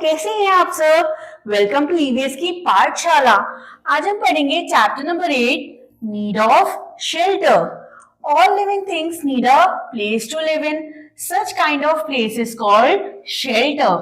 कैसे हैं आप सब। वेलकम टू ईवीएस की पाठशाला। आज हम पढ़ेंगे chapter number 8, need of shelter. All living things need a place to live in. Such kind of place is called shelter.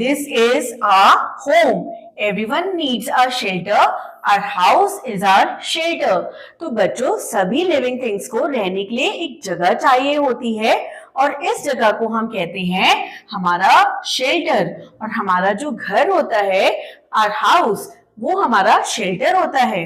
This is a home. Everyone needs a shelter. Our house is our shelter। तो बच्चों, सभी living things को रहने के लिए एक जगह चाहिए होती है और इस जगह को हम कहते हैं हमारा शेल्टर। और हमारा जो घर होता है, our house, वो हमारा शेल्टर होता है।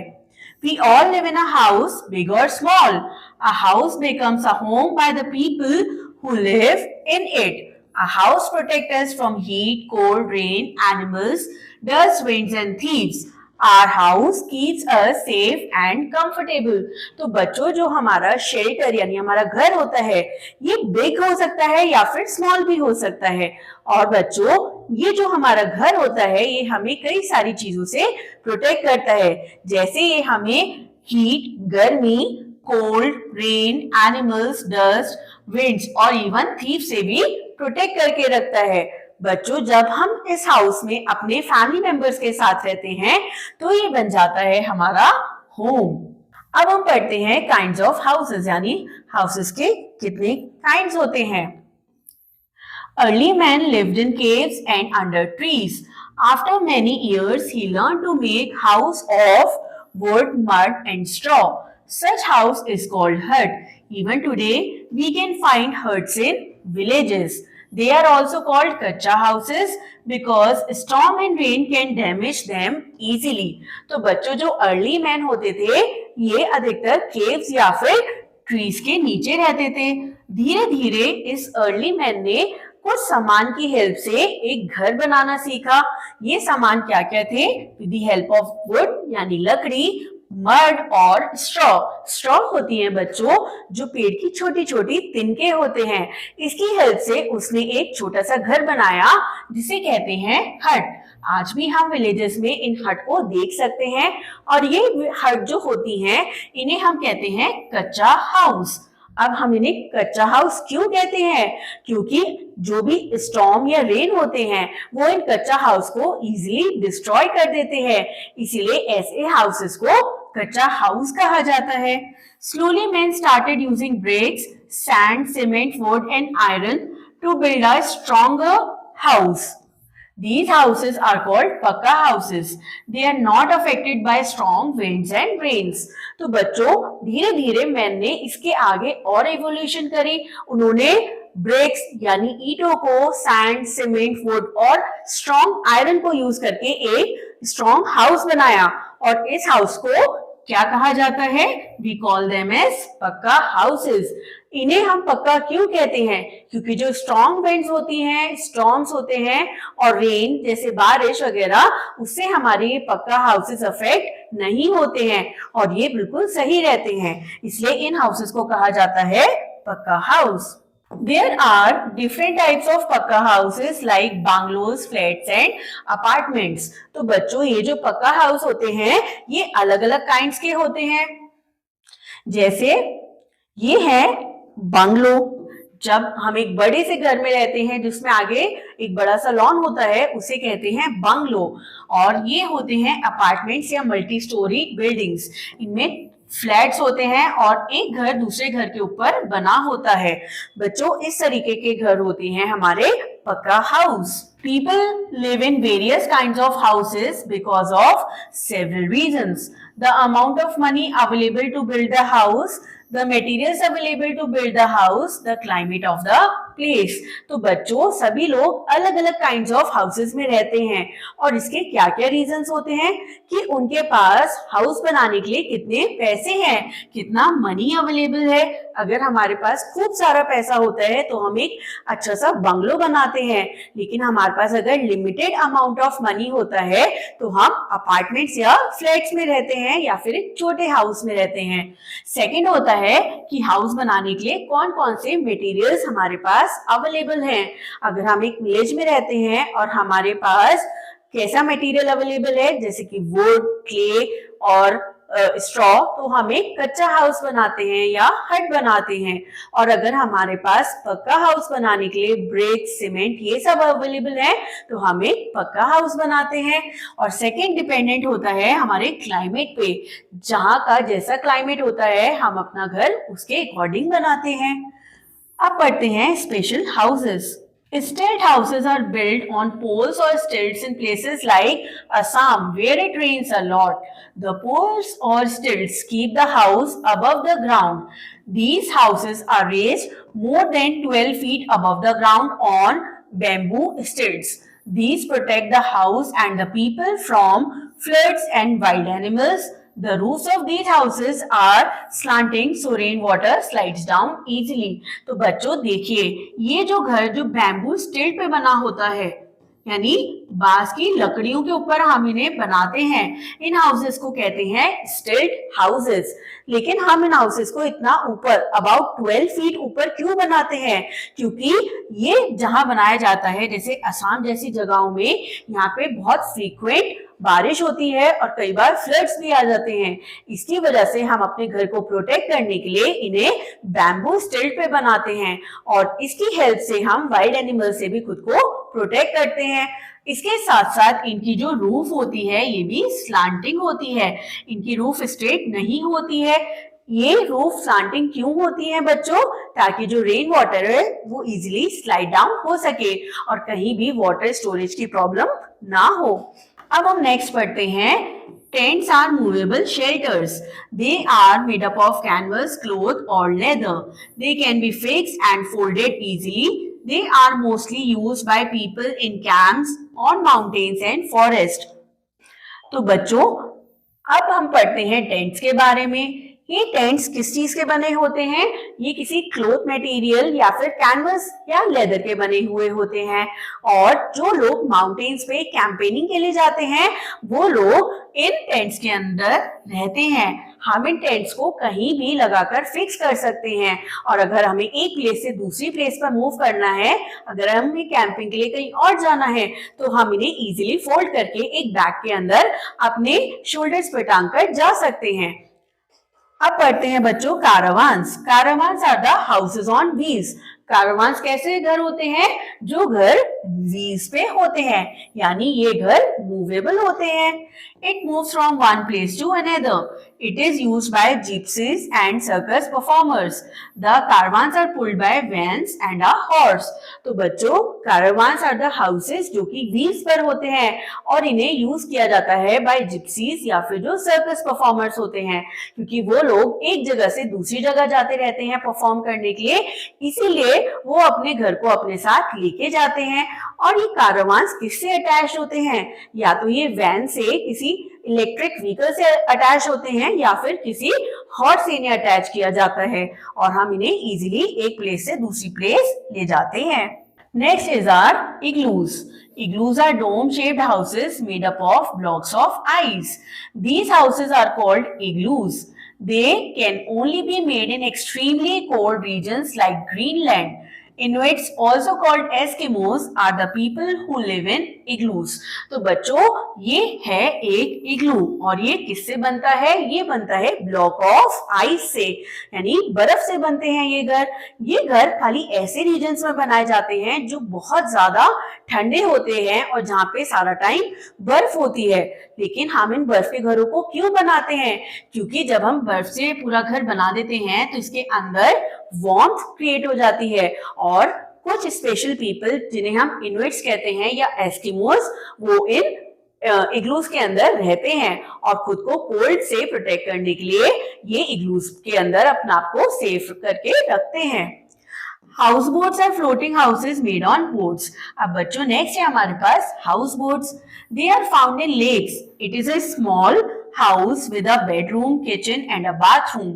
We all live in a house, big or small. A house becomes a home by the people who live in it. A house protects us from heat, cold, rain, animals, dust, winds and thieves. Our house keeps us safe and comfortable। तो बच्चों, जो हमारा shelter यानी हमारा घर होता है, ये बिग हो सकता है या फिर स्मॉल भी हो सकता है। और बच्चों, ये जो हमारा घर होता है, ये हमें कई सारी चीजों से प्रोटेक्ट करता है। जैसे ये हमें हीट, गर्मी, cold, rain, animals, dust, winds और इवन थीफ से भी प्रोटेक्ट करके रखता है। बच्चों, जब हम इस हाउस में अपने फैमिली मेंबर्स के साथ रहते हैं तो ये बन जाता है हमारा होम। अब हम पढ़ते हैं काइंड्स ऑफ हाउसेस, यानी हाउसेस के कितने काइंड्स होते हैं। Early man lived in caves and under trees. After many years, he learned to make house of wood, mud and straw. Such house is called hut. Even today, we can find huts in villages. They are also called kacha houses because storm and rain can damage them easily। तो बच्चों, जो early man होते थे, ये अधिकतर caves या फिर trees के नीचे रहते थे। धीरे धीरे इस अर्ली मैन ने कुछ सामान की हेल्प से एक घर बनाना सीखा। ये सामान क्या क्या थे? With the help of would यानी लकड़ी, मड और स्ट्रॉ होती है बच्चों, जो पेड़ की छोटी छोटी तिनके होते हैं। इसकी हेल्प से उसने एक छोटा सा घर बनाया जिसे कहते हैं हट। आज भी हम विलेजेस में इन हट को देख सकते हैं और ये हट जो होती हैं, इन्हें हम कहते हैं कच्चा हाउस। अब हम इन्हें कच्चा हाउस क्यों कहते हैं? क्योंकि जो भी स्टॉर्म या रेन होते हैं वो इन कच्चा हाउस को इजीली डिस्ट्रॉय कर देते हैं, इसीलिए ऐसे हाउसेस को कच्चा हाउस कहा जाता है। Slowly men started using bricks, sand, cement, wood and iron to build a stronger house. These houses are called pakka houses. They are not affected by strong winds and rains। तो बच्चों, धीरे धीरे man ने इसके आगे और evolution करी। उन्होंने ब्रिक्स यानी ईंटों को, सैंड, सीमेंट, वुड और स्ट्रॉन्ग आयरन को यूज करके एक स्ट्रॉन्ग हाउस बनाया। और इस हाउस को क्या कहा जाता है? वी कॉल देम एज पक्का हाउसेस। इन्हें हम पक्का क्यों कहते हैं? क्योंकि जो स्ट्रॉन्ग विंड्स होती हैं, स्टॉर्म्स होते हैं और रेन जैसे बारिश वगैरह, उससे हमारे ये पक्का हाउसेस अफेक्ट नहीं होते हैं और ये बिल्कुल सही रहते हैं, इसलिए इन हाउसेस को कहा जाता है पक्का house. There are different types of पक्का houses like bungalows, flats and apartments। तो बच्चों, ये जो पक्का हाउस होते हैं ये अलग अलग काइंड्स के होते हैं। जैसे ये है बंगलो। जब हम एक बड़े से घर में रहते हैं जिसमें आगे एक बड़ा सा लॉन होता है, उसे कहते हैं बंगलो। और ये होते हैं अपार्टमेंट्स या मल्टी स्टोरी बिल्डिंग्स। इनमें फ्लैट्स होते हैं और एक घर दूसरे घर के ऊपर बना होता है। बच्चों, इस तरीके के घर होते हैं हमारे पक्का house. People live in various kinds of houses because of several reasons. The amount of money available to build the house, the materials available to build the house, the climate of the place। तो बच्चों, सभी लोग अलग अलग kinds of houses में रहते हैं और इसके क्या क्या रीजंस होते हैं कि उनके पास हाउस बनाने के लिए कितने पैसे हैं, कितना मनी अवेलेबल है। अगर हमारे पास खूब सारा पैसा होता है तो हम एक अच्छा सा बंगलो बनाते हैं, लेकिन हमारे पास अगर लिमिटेड अमाउंट ऑफ मनी होता है तो हम अपार्टमेंट्स या फ्लैट्स में रहते हैं या फिर एक छोटे हाउस में रहते हैं। सेकंड होता है कि हाउस बनाने के लिए कौन कौन से मटेरियल्स हमारे पास अवेलेबल हैं। अगर हम एक विलेज में रहते हैं और हमारे पास कैसा मटेरियल अवेलेबल है, जैसे कि वुड, क्ले और स्ट्रॉ तो हम एक कच्चा हाउस बनाते हैं या हट बनाते हैं, और अगर हमारे पास पक्का हाउस बनाने के लिए ब्रिक, सीमेंट ये सब अवेलेबल है तो हम एक पक्का हाउस बनाते हैं। और सेकंड डिपेंडेंट होता है हमारे क्लाइमेट पे, जहाँ का जैसा क्लाइमेट होता है हम अपना घर उसके अकॉर्डिंग बनाते हैं। अब पढ़ते हैं special houses. Stilt houses are built on poles or stilts in places like Assam, where it rains a lot. The poles or stilts keep the house above the ground. These houses are raised more than 12 feet above the ground on bamboo stilts. These protect the house and the people from floods and wild animals. The roofs of these houses are slanting so rainwater slides down easily. तो बच्चों देखिए, ये जो घर जो bamboo स्टिल्ट पे बना होता है, यानी बांस की लकड़ियों के ऊपर हम इन्हें बनाते हैं, इन हाउसेस को कहते हैं स्टिल्ट हाउसेस। लेकिन हम इन हाउसेस को इतना ऊपर अबाउट 12 फीट ऊपर क्यों बनाते हैं? क्योंकि ये जहां बनाया जाता है, जैसे असम जैसी जगहों में, यहाँ पे बहुत फ्रीक्वेंट बारिश होती है और कई बार फ्लड्स भी आ जाते हैं। इसकी वजह से हम अपने घर को प्रोटेक्ट करने के लिए इन्हें बैम्बू स्टिल्ट पे बनाते हैं, और इसकी हेल्प से हम वाइल्ड एनिमल से भी खुद को प्रोटेक्ट करते हैं। इसके साथ साथ इनकी जो रूफ होती है ये भी स्लांटिंग होती है, इनकी रूफ स्ट्रेट नहीं होती है। ये रूफ स्लांटिंग क्यों होती है बच्चों? ताकि जो रेन वाटर है वो इजीली स्लाइड डाउन हो सके और कहीं भी वाटर स्टोरेज की प्रॉब्लम ना हो। अब हम नेक्स्ट पढ़ते हैं tents are movable shelters. They are made up of canvas, cloth और leather. They can be fixed and folded easily. They are mostly used by people in camps on mountains and forest. तो बच्चों अब हम पढ़ते हैं tents के बारे में। ये टेंट्स किस चीज के बने होते हैं? ये किसी क्लॉथ मटेरियल या फिर कैनवस या लेदर के बने हुए होते हैं, और जो लोग माउंटेन्स पे कैंपेनिंग के लिए जाते हैं वो लोग इन टेंट्स के अंदर रहते हैं। हम इन टेंट्स को कहीं भी लगाकर फिक्स कर सकते हैं, और अगर हमें एक प्लेस से दूसरी प्लेस पर मूव करना है, अगर हमें कैंपिंग के लिए कहीं और जाना है, तो हम इन्हें इजीली फोल्ड करके एक बैग के अंदर अपने शोल्डर्स पर टांग कर जा सकते हैं। अब पढ़ते हैं बच्चों caravans. Caravans are the houses on wheels. Caravans कैसे घर होते हैं? जो घर व्हील्स पे होते हैं, यानी ये घर मूवेबल होते हैं। It moves from one place to another. It is used by gypsies and circus performers. The caravans are pulled by vans and a horse. तो बच्चों caravans are the houses जो कि wheels पर होते हैं, और इन्हें यूज किया जाता है by gypsies या फिर जो circus performers होते हैं, क्योंकि वो लोग एक जगह से दूसरी जगह जाते रहते हैं परफॉर्म करने के लिए, इसीलिए वो अपने घर को अपने साथ लेके जाते हैं। और ये caravans किससे अटैच होते हैं? या तो ये वैन से किसी इलेक्ट्रिक व्हीकल से अटैच होते हैं, या फिर किसी हॉर्स से इन्हें अटैच किया जाता है, और हम इन्हें इजीली एक प्लेस से दूसरी प्लेस ले जाते हैं। Next is are igloos. Igloos are dome-shaped houses made up of blocks of ice. These houses are called igloos. They can only be made in extremely cold regions like Greenland. Inuits, also called Eskimos, are the people who live in igloos. तो बच्चों ये है एक इग्लू, और ये किससे बनता है? ये बनता है ब्लॉक ऑफ आइस से, यानी बर्फ से बनते हैं ये घर। ये घर खाली ऐसे रीजन्स में बनाए जाते हैं जो बहुत ज्यादा ठंडे होते हैं और जहाँ पे सारा टाइम बर्फ होती है। लेकिन हम इन बर्फ के घरों को क्यों बनाते हैं? क्योंकि जब हम बर्फ से पूरा घर बना देते हैं तो इसके अंदर वार्मथ क्रिएट हो जाती है, और कुछ स्पेशल पीपल जिन्हें हम इनुइट्स कहते हैं या एस्किमोस, वो इन इग्लूज के अंदर रहते हैं और खुद को कोल्ड से प्रोटेक्ट करने के लिए ये इग्लूज के अंदर अपने आप को सेफ करके रखते हैं। House boats are floating houses made on boats. अब बच्चों नेक्स्ट है हमारे पास house boats. They are found in lakes. It is a small house with a bedroom, kitchen and a bathroom.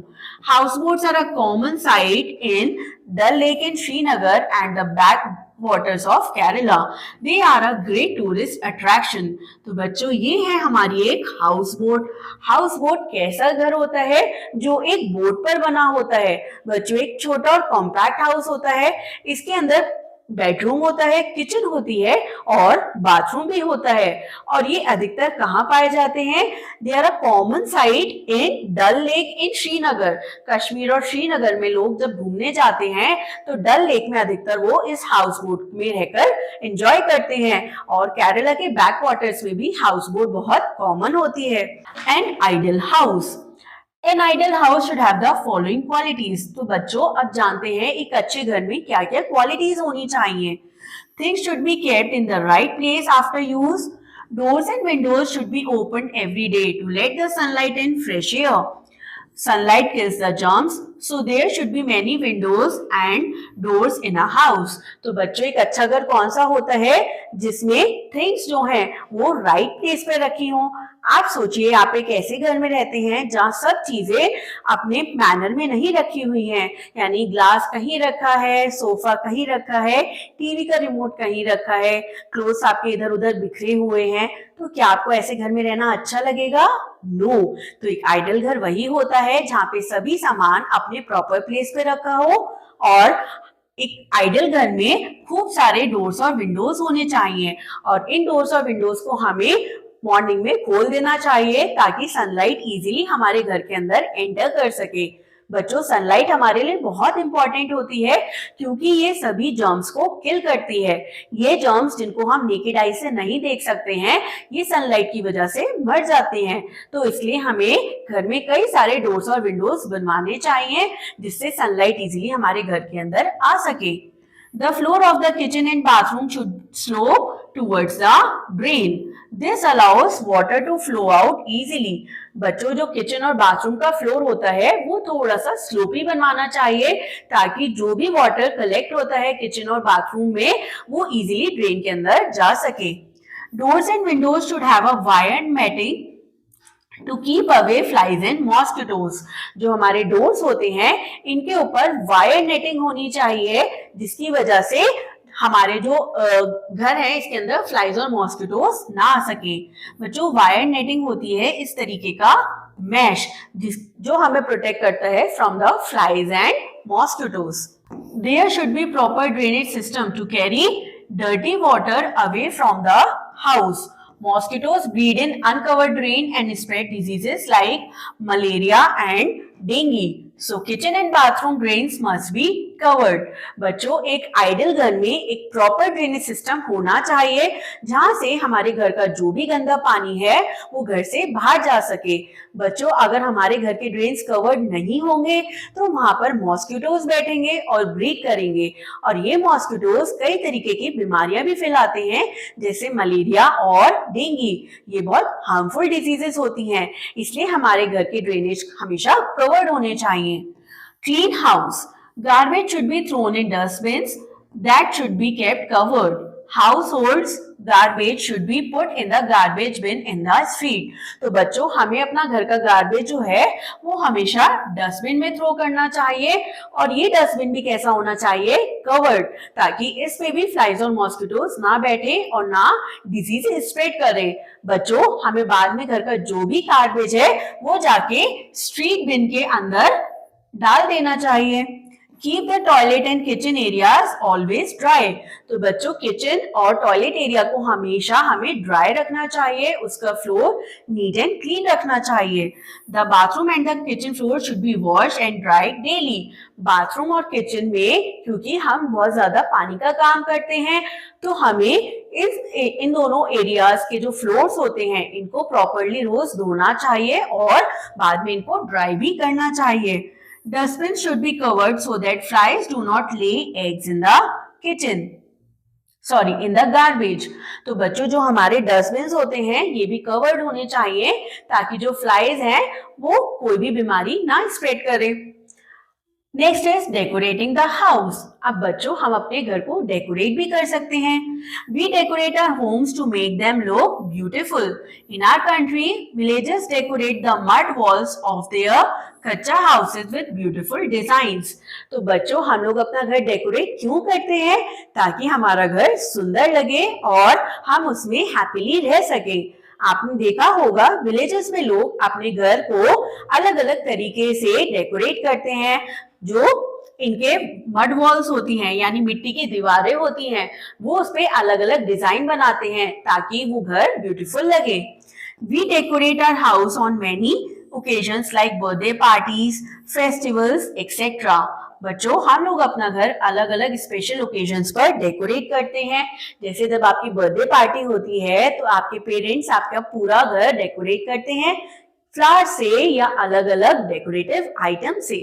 Houseboats are a common sight in Dal Lake in Srinagar and the backwaters of Kerala. They are a great tourist attraction. तो बच्चों ये है हमारी एक house boat. House boat कैसा घर होता है? जो एक बोट पर बना होता है। बच्चों एक छोटा और कॉम्पैक्ट हाउस होता है। इसके अंदर बेडरूम होता है, किचन होती है और बाथरूम भी होता है। और ये अधिकतर कहाँ पाए जाते हैं? They are a common sight in Dal Lake in Srinagar. Kashmir और श्रीनगर में लोग जब घूमने जाते हैं तो डल लेक में अधिकतर वो इस हाउस बोट में रहकर एंजॉय करते हैं। और केरला के बैक वाटर्स में भी हाउस बोट बहुत कॉमन होती है। An ideal house, An ideal house should have the following qualities। तो बच्चों अब जानते हैं एक अच्छे घर में क्या क्या क्वालिटीज होनी चाहिए। Things should be kept in the right place after use. Doors and windows should be opened every day to let the sunlight and fresh air. Sunlight kills the germs, so there should be many windows and doors in a house। तो बच्चों एक अच्छा घर कौन सा होता है? जिसमें थिंग्स जो हैं वो राइट प्लेस पे रखी हों। आप सोचिए आप एक ऐसे घर में रहते हैं जहाँ सब चीजें अपने मैनर में नहीं रखी हुई हैं, यानी ग्लास कहीं रखा है, सोफा कहीं रखा है, टीवी का रिमोट कहीं रखा है, क्लोथ्स आपके इधर उधर बिखरे हुए हैं। तो क्या आपको ऐसे घर में रहना अच्छा लगेगा? नो। तो एक आइडल घर वही होता है जहाँ पे सभी सामान अपने प्रॉपर प्लेस पे रखा हो और एक आइडल घर में खूब सारे डोर्स और विंडोज होने चाहिए। और इन डोर्स और विंडोज को हमें मॉर्निंग में खोल देना चाहिए ताकि सनलाइट इजीली हमारे घर के अंदर एंटर कर सके। बच्चों सनलाइट हमारे लिए बहुत इंपॉर्टेंट होती है क्योंकि ये सभी जर्म्स को किल करती है। ये जर्म्स जिनको हम नेकेड आई से नहीं देख सकते हैं, ये सनलाइट की वजह से मर जाते हैं। तो इसलिए हमें घर में कई सारे डोर्स और विंडोज बनवाने चाहिए जिससे सनलाइट इजीली हमारे घर के अंदर आ सके। The floor of the kitchen and bathroom should slope towards the drain. This allows water to flow out easily. बच्चों जो किचन और बाथरूम का फ्लोर होता है वो थोड़ा सा स्लोपी बनवाना चाहिए ताकि जो भी वाटर कलेक्ट होता है किचन और बाथरूम में वो इजीली ड्रेन के अंदर जा सके। Doors and windows should have a wire netting to keep away flies and mosquitoes. जो हमारे डोर्स होते हैं इनके ऊपर वायर नेटिंग होनी चाहिए जिसकी वजह से हमारे जो घर है इसके अंदर फ्लाइज और मॉस्किटोज ना आ सके। बच्चों वायर नेटिंग होती है इस तरीके का मैश जो हमें प्रोटेक्ट करता है from the flies and mosquitoes. There should be proper drainage system to carry dirty water away from the house. Mosquitoes breed in uncovered drain and spread diseases like malaria and dengue. So kitchen and bathroom drains must be covered. बच्चों एक idol घर में एक proper drainage system होना चाहिए जहां से हमारे घर का जो भी गंदा पानी है वो घर से बाहर जा सके। बच्चों अगर हमारे घर के ड्रेन्स कवर्ड नहीं होंगे तो वहां पर मॉस्किटोज बैठेंगे और ब्रीड करेंगे और ये मॉस्किटोज कई तरीके की बीमारियां भी फैलाते हैं जैसे मलेरिया और डेंगू। ये बहुत हार्मफुल डिजीजेस होती हैं, इसलिए हमारे घर के ड्रेनेज हमेशा कवर्ड होने चाहिए। Clean house. Garbage should be thrown in dustbins that should be kept covered. Households garbage should be put in the garbage bin in the street. तो बच्चों हमें अपना घर का गार्बेज जो है वो हमेशा डस्टबिन में थ्रो करना चाहिए और ये डस्टबिन भी कैसा होना चाहिए? कवर्ड, ताकि इस पे भी फ्लाइज और मॉस्किटोज ना बैठे और ना डिजीज स्प्रेड करे। बच्चों हमें बाद में घर का जो भी गार्बेज है वो जाके स्ट्रीट बिन के अंदर डाल देना चाहिए। Keep the toilet and kitchen areas always dry. तो बच्चों किचन और टॉयलेट एरिया को हमेशा हमें ड्राई रखना चाहिए, उसका फ्लोर नीट एंड क्लीन रखना चाहिए। The bathroom and the kitchen floor should be wash and dry daily. Bathroom और किचन में क्योंकि हम बहुत ज्यादा पानी का काम करते हैं तो हमें इन दोनों एरियाज के जो फ्लोर्स होते हैं इनको प्रॉपरली रोज धोना चाहिए और बाद में इनको ड्राई भी करना चाहिए। Dustbins should be covered so that flies do not lay eggs in the kitchen. in the garbage. तो बच्चों जो हमारे डस्टबिन होते हैं ये भी कवर्ड होने चाहिए ताकि जो फ्लाइज हैं वो कोई भी बीमारी ना स्प्रेड करे। Next is decorating the house. अब बच्चों हम अपने घर को डेकोरेट भी कर सकते हैं। We decorate our homes to make them look beautiful. In our country villages decorate the mud walls of their kachcha houses with beautiful designs. तो बच्चों हम लोग अपना घर डेकोरेट क्यों करते हैं? ताकि हमारा घर सुंदर लगे और हम उसमें हैप्पीली रह सके। आपने देखा होगा विलेजेस में लोग अपने घर को अलग अलग तरीके से डेकोरेट करते हैं जो इनके मड वॉल्स होती हैं यानी मिट्टी की दीवारें होती हैं, वो उस पे अलग अलग डिजाइन बनाते हैं ताकि वो घर ब्यूटीफुल लगे। We decorate our house on many occasions like birthday parties, festivals, etc. बच्चों हम लोग अपना घर अलग अलग स्पेशल ओकेजन्स पर डेकोरेट करते हैं। जैसे जब आपकी बर्थडे पार्टी होती है तो आपके पेरेंट्स आपका पूरा घर डेकोरेट करते हैं फ्लावर से या अलग अलग डेकोरेटिव आइटम से।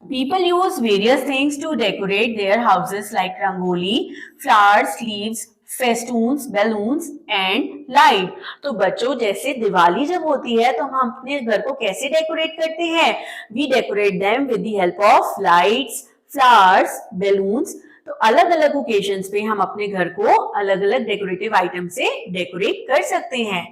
People use various things to decorate their houses like rangoli, flowers, leaves, festoons, balloons and light। तो बच्चों जैसे दिवाली जब होती है तो हम अपने घर को कैसे डेकोरेट करते हैं? We decorate them with the help of lights, flowers, balloons। तो अलग अलग ओकेजन्स पे हम अपने घर को अलग अलग डेकोरेटिव आइटम से डेकोरेट कर सकते हैं।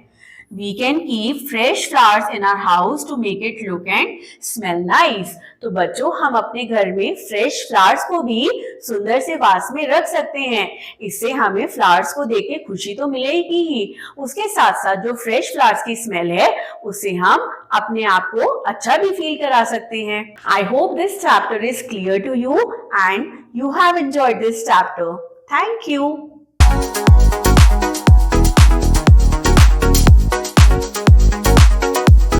We can keep fresh flowers in our house to make it look and smell nice। तो बच्चों हम अपने घर में फ्रेश फ्लावर्स को भी सुंदर से वास में रख सकते हैं। इससे हमें फ्लावर्स को देख के खुशी तो मिलेगी ही, उसके साथ साथ जो फ्रेश फ्लावर्स की स्मेल है उससे हम अपने आप को अच्छा भी फील करा सकते हैं। I hope this chapter is clear to you and you have enjoyed this chapter. Thank you.